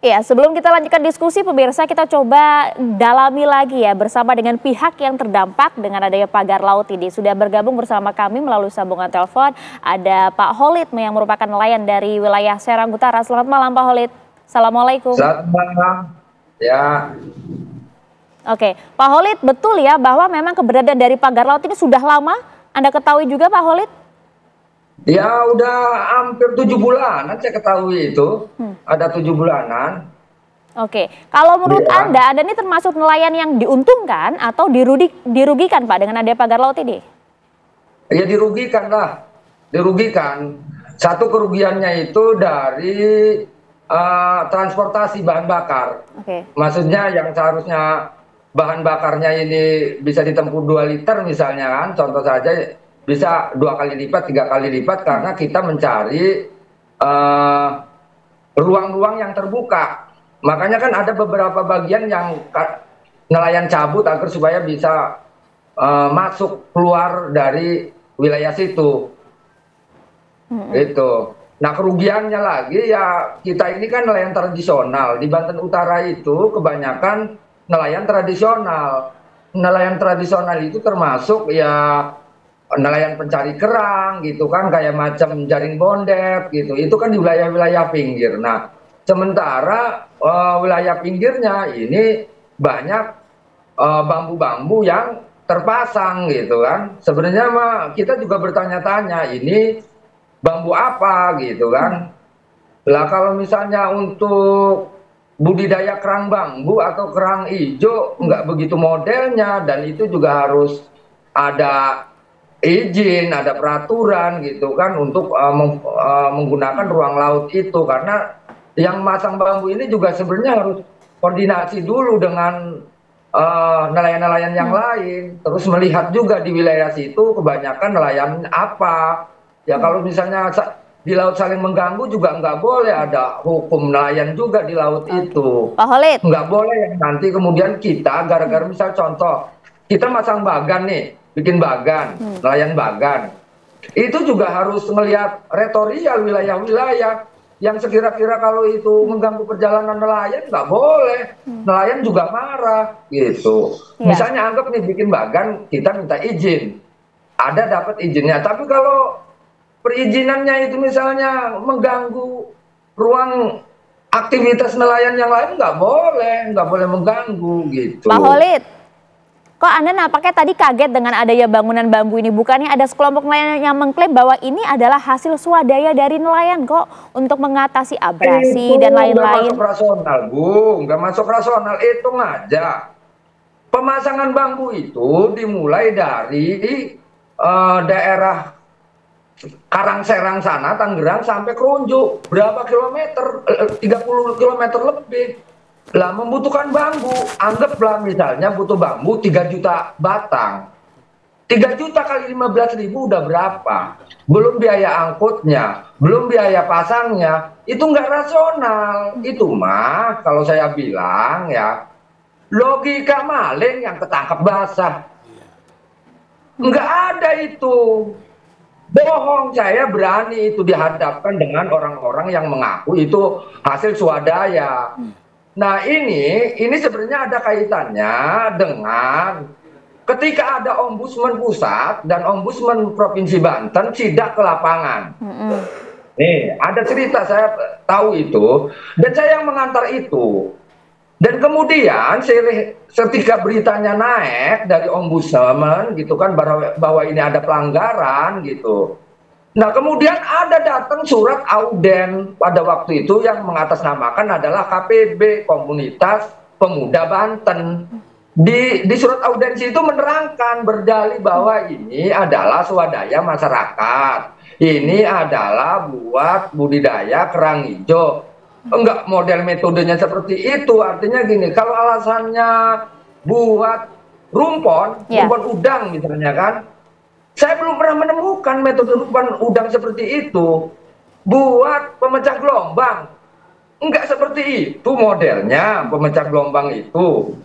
Ya, sebelum kita lanjutkan diskusi, pemirsa, kita coba dalami lagi ya bersama dengan pihak yang terdampak dengan adanya pagar laut ini. Sudah bergabung bersama kami melalui sambungan telepon, ada Pak Holid yang merupakan nelayan dari wilayah Serang Utara. Selamat malam Pak Holid. Assalamualaikum. Selamat malam. Ya. Oke, Pak Holid, betul ya bahwa memang keberadaan dari pagar laut ini sudah lama? Anda ketahui juga Pak Holid? Ya udah hampir 7 bulanan saya ketahui itu. Ada 7 bulanan. Oke, kalau menurut Ya. Anda ini termasuk nelayan yang diuntungkan atau dirugikan Pak dengan adanya pagar laut ini? Ya dirugikan lah. Dirugikan. Satu kerugiannya itu dari transportasi bahan bakar. Oke. Maksudnya yang seharusnya bahan bakarnya ini bisa ditempuh 2 liter misalnya kan. Contoh saja bisa 2 kali lipat, 3 kali lipat karena kita mencari ruang-ruang yang terbuka. Makanya kan ada beberapa bagian yang nelayan cabut agar supaya bisa masuk keluar dari wilayah situ. Itu. Nah kerugiannya lagi ya kita ini kan nelayan tradisional. Di Banten Utara itu kebanyakan nelayan tradisional. Nelayan tradisional itu termasuk ya nelayan pencari kerang gitu kan, kayak macam jaring bondet gitu. Itu kan di wilayah-wilayah pinggir. Nah sementara wilayah pinggirnya ini banyak bambu-bambu yang terpasang gitu kan. Sebenarnya mah kita juga bertanya-tanya ini bambu apa gitu kan. Lah kalau misalnya untuk budidaya kerang bambu atau kerang hijau nggak begitu modelnya, dan itu juga harus ada izin, ada peraturan gitu kan untuk menggunakan ruang laut itu, karena yang masang bambu ini juga sebenarnya harus koordinasi dulu dengan nelayan-nelayan yang lain, terus melihat juga di wilayah situ kebanyakan nelayan apa. Ya kalau misalnya di laut saling mengganggu juga nggak boleh, ada hukum nelayan juga di laut itu. Pak Holid. Nggak boleh yang nanti kemudian kita gara-gara misal contoh kita masang bagan nih, bikin bagan, nelayan bagan. Itu juga harus melihat retorial wilayah-wilayah yang sekira-kira kalau itu mengganggu perjalanan nelayan nggak boleh. Nelayan juga marah gitu. Misalnya anggap nih bikin bagan, kita minta izin. Ada dapat izinnya, tapi kalau perizinannya itu misalnya mengganggu ruang aktivitas nelayan yang lain nggak boleh mengganggu gitu. Pak Holid, kok Anda nampaknya tadi kaget dengan adanya bangunan bambu ini? Bukannya ada sekelompok nelayan yang mengklaim bahwa ini adalah hasil swadaya dari nelayan kok untuk mengatasi abrasi dan lain-lain? Nggak masuk rasional, Bu. Nggak masuk rasional, hitung aja. Pemasangan bambu itu dimulai dari daerah Karangserang sana, Tangerang sampai Kerunjuk. Berapa kilometer? 30 kilometer lebih. Lah membutuhkan bambu. Anggaplah misalnya butuh bambu 3 juta batang. 3 juta kali 15.000 udah berapa? Belum biaya angkutnya, belum biaya pasangnya. Itu nggak rasional. Itu mah kalau saya bilang ya, logika maling yang ketangkap basah. Nggak ada itu. Bohong, saya berani itu dihadapkan dengan orang-orang yang mengaku itu hasil swadaya. Nah ini sebenarnya ada kaitannya dengan ketika ada ombudsman pusat dan ombudsman provinsi Banten sidak ke lapangan. Nih ada cerita, saya tahu itu dan saya yang mengantar itu. Dan kemudian ketika beritanya naik dari ombudsman gitu kan bahwa ini ada pelanggaran gitu. Nah kemudian ada datang surat auden pada waktu itu yang mengatasnamakan adalah KPB, Komunitas Pemuda Banten. Di surat audensi itu menerangkan berdalih bahwa ini adalah swadaya masyarakat. Ini adalah buat budidaya kerang hijau. Enggak model metodenya seperti itu. Artinya gini, kalau alasannya buat rumpon udang misalnya kan, saya belum pernah menemukan metode rumpon udang seperti itu. Buat pemecah gelombang, enggak seperti itu modelnya pemecah gelombang itu.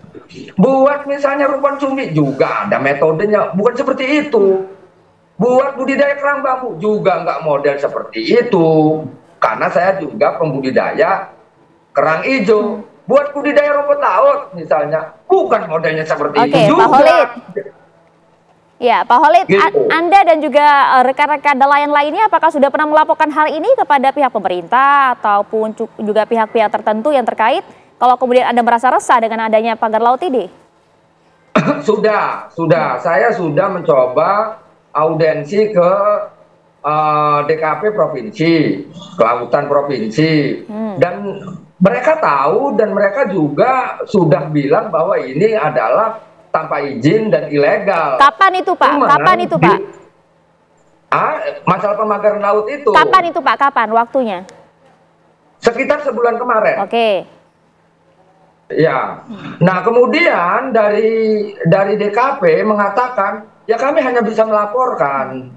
Buat misalnya rumpon cumi juga ada metodenya, bukan seperti itu. Buat budidaya kerang bambu juga enggak model seperti itu. Karena saya juga pembudidaya kerang hijau, buat budidaya rumput laut misalnya. Bukan modelnya seperti itu juga. Pak Khalid. Ya, Pak Khalid, Gitu. Anda dan juga rekan-rekan nelayan lainnya apakah sudah pernah melaporkan hal ini kepada pihak pemerintah ataupun juga pihak-pihak tertentu yang terkait kalau kemudian Anda merasa resah dengan adanya pagar laut ini? Sudah. Saya sudah mencoba audensi ke DKP provinsi, kelautan provinsi, dan mereka tahu dan mereka juga sudah bilang bahwa ini adalah tanpa izin dan ilegal. Kapan itu, Pak? Kapan itu, Pak? Masalah pemagaran laut itu. Kapan itu, Pak? Kapan waktunya? Sekitar sebulan kemarin. Oke. Ya. Nah, kemudian dari DKP mengatakan, ya kami hanya bisa melaporkan.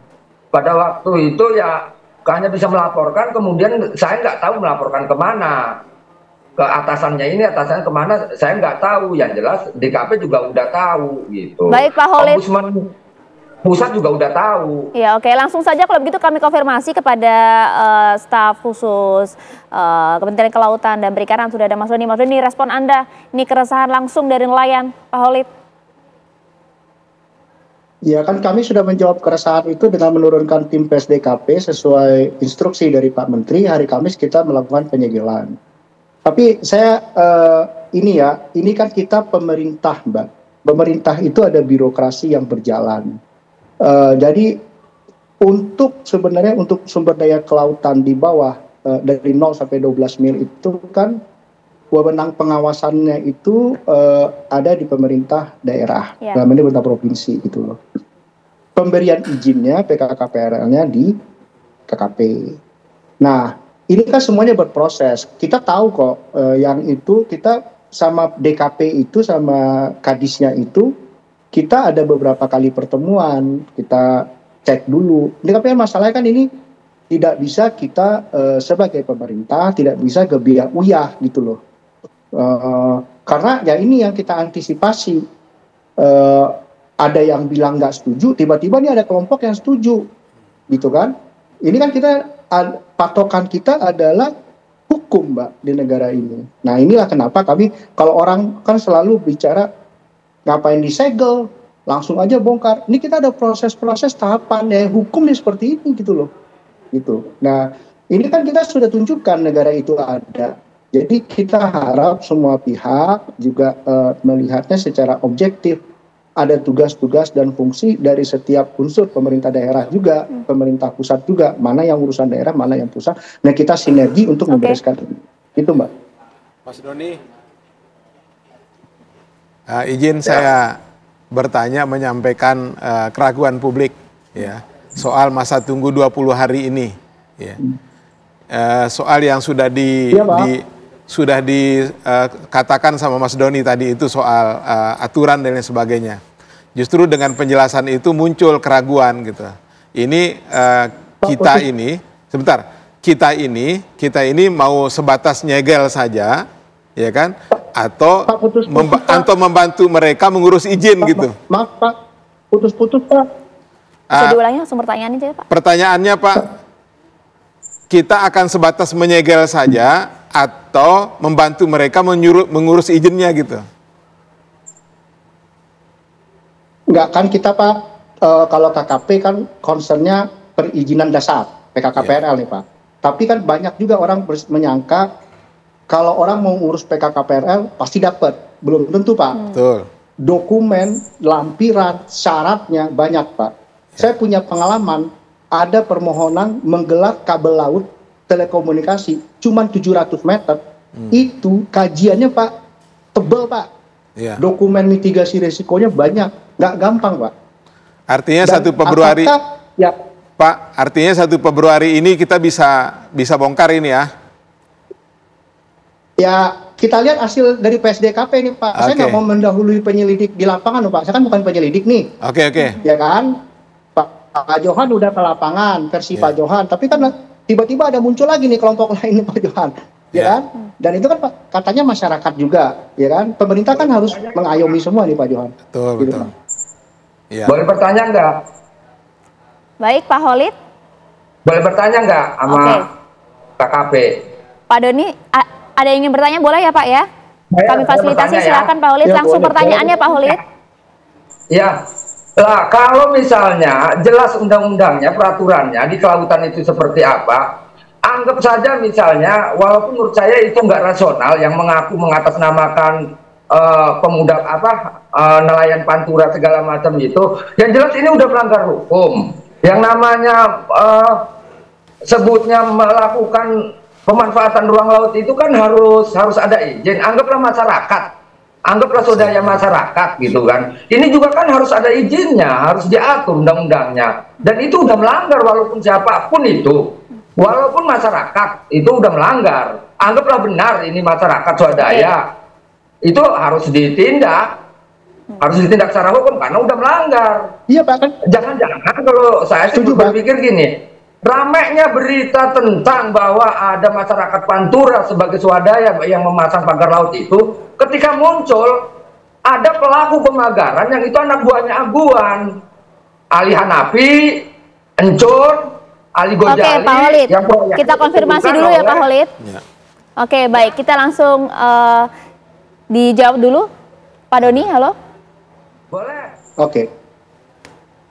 Pada waktu itu ya hanya bisa melaporkan, kemudian saya nggak tahu melaporkan kemana. Ke atasannya ini, atasannya kemana, saya nggak tahu. Yang jelas DKP juga udah tahu gitu. Baik, Pak Khalid. Ombudsman pusat juga udah tahu. Ya, oke. Langsung saja kalau begitu kami konfirmasi kepada staf khusus Kementerian Kelautan dan Perikanan. Sudah ada Mas Doni. Mas Doni, respon Anda, ini keresahan langsung dari nelayan, Pak Khalid. Ya kan kami sudah menjawab keresahan itu dengan menurunkan tim PSDKP sesuai instruksi dari Pak Menteri. Hari Kamis kita melakukan penyegelan. Tapi saya ini kan kita pemerintah, Mbak. Pemerintah itu ada birokrasi yang berjalan. Jadi sebenarnya untuk sumber daya kelautan di bawah dari 0 sampai 12 mil itu kan wewenang pengawasannya itu ada di pemerintah daerah, dalam ini pemerintah provinsi gitu loh. Pemberian izinnya PKKPRL-nya di KKP. Nah, ini kan semuanya berproses. Kita tahu kok yang itu kita sama DKP itu sama Kadisnya itu kita ada beberapa kali pertemuan, kita cek dulu. Ini tapi masalahnya kan ini tidak bisa kita sebagai pemerintah tidak bisa gebiak uyah gitu loh. Karena ya ini yang kita antisipasi. Ada yang bilang nggak setuju, tiba-tiba ini ada kelompok yang setuju, gitu kan? Ini kan patokan kita adalah hukum, Mbak, di negara ini. Nah, inilah kenapa kami, kalau orang kan selalu bicara ngapain disegel, langsung aja bongkar. Ini kita ada proses-proses tahapan ya, hukumnya seperti ini gitu loh, gitu. Nah, ini kan kita sudah tunjukkan negara itu ada. Jadi kita harap semua pihak juga melihatnya secara objektif. Ada tugas-tugas dan fungsi dari setiap unsur pemerintah daerah juga, pemerintah pusat juga, mana yang urusan daerah, mana yang pusat. Nah, kita sinergi untuk membereskan ini. Itu, Mbak. Mas Doni, izin saya bertanya, menyampaikan keraguan publik ya soal masa tunggu 20 hari ini. Ya. Soal yang sudah dikatakan sama Mas Doni tadi itu soal aturan dan lain sebagainya. Justru dengan penjelasan itu muncul keraguan gitu. Ini kita ini mau sebatas nyegel saja, ya kan? Atau membantu mereka mengurus izin gitu. Maaf Pak, putus-putus Pak. Bisa diulangi langsung pertanyaannya aja Pak. Pertanyaannya Pak, kita akan sebatas menyegel saja atau membantu mereka mengurus izinnya gitu? Enggak, kan kita Pak, kalau KKP kan concernnya perizinan dasar, PKKPRL nih Pak. Tapi kan banyak juga orang menyangka kalau orang mau ngurus PKKPRL pasti dapat. Belum tentu Pak. Betul. Dokumen, lampiran, syaratnya banyak Pak. Saya punya pengalaman, ada permohonan menggelar kabel laut telekomunikasi cuma 700 meter. Itu kajiannya Pak tebal Pak. Ya. Dokumen mitigasi resikonya banyak, nggak gampang Pak. Artinya 1 Februari, Pak, artinya 1 Februari ini kita bisa bongkar ini ya? Ya, kita lihat hasil dari PSDKP ini Pak. Saya nggak mau mendahului penyelidik di lapangan loh Pak. Saya kan bukan penyelidik nih. Oke. Ya kan, Pak Johan udah ke lapangan versi Pak Johan. Tapi kan tiba-tiba ada muncul lagi nih kelompok lain nih Pak Johan. Ya kan? Dan itu kan katanya masyarakat juga, ya kan? Pemerintah kan harus mengayomi semua nih Pak Johan. Betul. Gitu, Pak. Ya. Boleh bertanya nggak? Baik Pak Khalid. Boleh bertanya nggak sama KKP? Pak Doni, ada yang ingin bertanya boleh ya Pak ya? Kami fasilitasi, silakan Pak Holid. Langsung pertanyaannya Pak Holid. Ya, lah kalau misalnya jelas undang-undangnya, peraturannya di kelautan itu seperti apa, anggap saja misalnya, walaupun menurut saya itu nggak rasional yang mengaku mengatasnamakan pemuda nelayan pantura segala macam itu, yang jelas ini udah melanggar hukum. Yang namanya sebutnya melakukan pemanfaatan ruang laut itu kan harus ada izin. Anggaplah masyarakat, anggaplah swadaya masyarakat gitu kan. Ini juga kan harus ada izinnya, harus diatur undang-undangnya. Dan itu udah melanggar walaupun siapapun itu. Walaupun masyarakat itu udah melanggar. Anggaplah benar ini masyarakat swadaya. Itu harus ditindak. Harus ditindak secara hukum karena udah melanggar. Iya Pak. Jangan-jangan kalau saya sih berpikir gini. Ramainya berita tentang bahwa ada masyarakat Pantura sebagai swadaya yang memasang pagar laut itu, ketika muncul ada pelaku pemagaran yang itu anak buahnya Aguan, Ali Hanafi, Encur, Ali Gojali. Oke Pak Holid, kita konfirmasi dulu ya Pak Holid. Ya. Oke baik, kita langsung dijawab dulu. Pak Doni, halo. Boleh. Oke.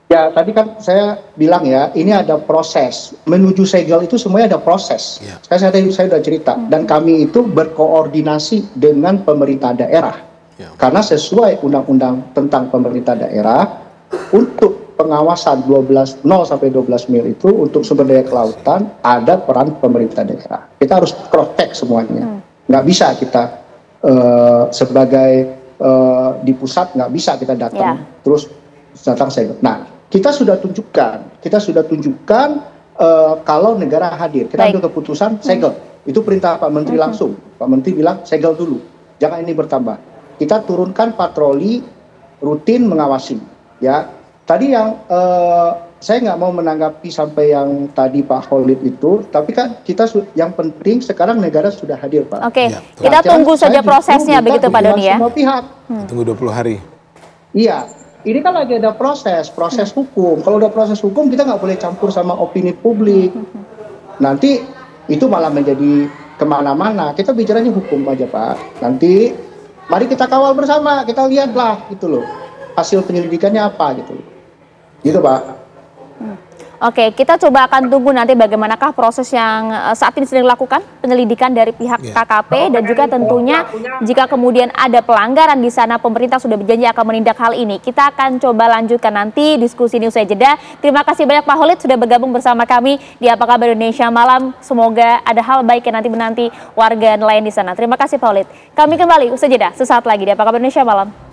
Ya, tadi kan saya bilang ya, ini ada proses. Menuju segel itu semuanya ada proses. Ya. Saya sudah cerita. Dan kami itu berkoordinasi dengan pemerintah daerah. Ya. Karena sesuai undang-undang tentang pemerintah daerah, untuk pengawasan 0 sampai 12 mil itu, untuk sumber daya kelautan, ada peran pemerintah daerah. Kita harus cross-check semuanya. Nggak bisa kita sebagai di pusat, nggak bisa kita datang terus datang segel. Nah, kita sudah tunjukkan kalau negara hadir, kita ambil keputusan segel. Itu perintah Pak Menteri langsung. Pak Menteri bilang segel dulu, jangan ini bertambah. Kita turunkan patroli rutin mengawasi. Ya, tadi yang saya nggak mau menanggapi sampai yang tadi Pak Holid itu, tapi kan kita yang penting sekarang negara sudah hadir Pak. Oke, kita tunggu saja prosesnya begitu Pak Doni ya. Semua pihak. Tunggu 20 hari. Iya. Ini kan lagi ada proses hukum. Kalau udah proses hukum, kita nggak boleh campur sama opini publik. Nanti itu malah menjadi kemana-mana. Kita bicaranya hukum aja Pak. Nanti mari kita kawal bersama, kita lihatlah gitu loh. Hasil penyelidikannya apa gitu loh. Gitu Pak. Oke, kita coba akan tunggu nanti bagaimanakah proses yang saat ini sedang dilakukan penyelidikan dari pihak KKP dan juga tentunya jika kemudian ada pelanggaran di sana pemerintah sudah berjanji akan menindak hal ini. Kita akan coba lanjutkan nanti diskusi ini usai jeda. Terima kasih banyak Pak Holid sudah bergabung bersama kami di Apa Kabar Indonesia Malam. Semoga ada hal baik yang nanti warga nelayan di sana. Terima kasih Pak Holid. Kami kembali usai jeda sesaat lagi di Apa Kabar Indonesia Malam.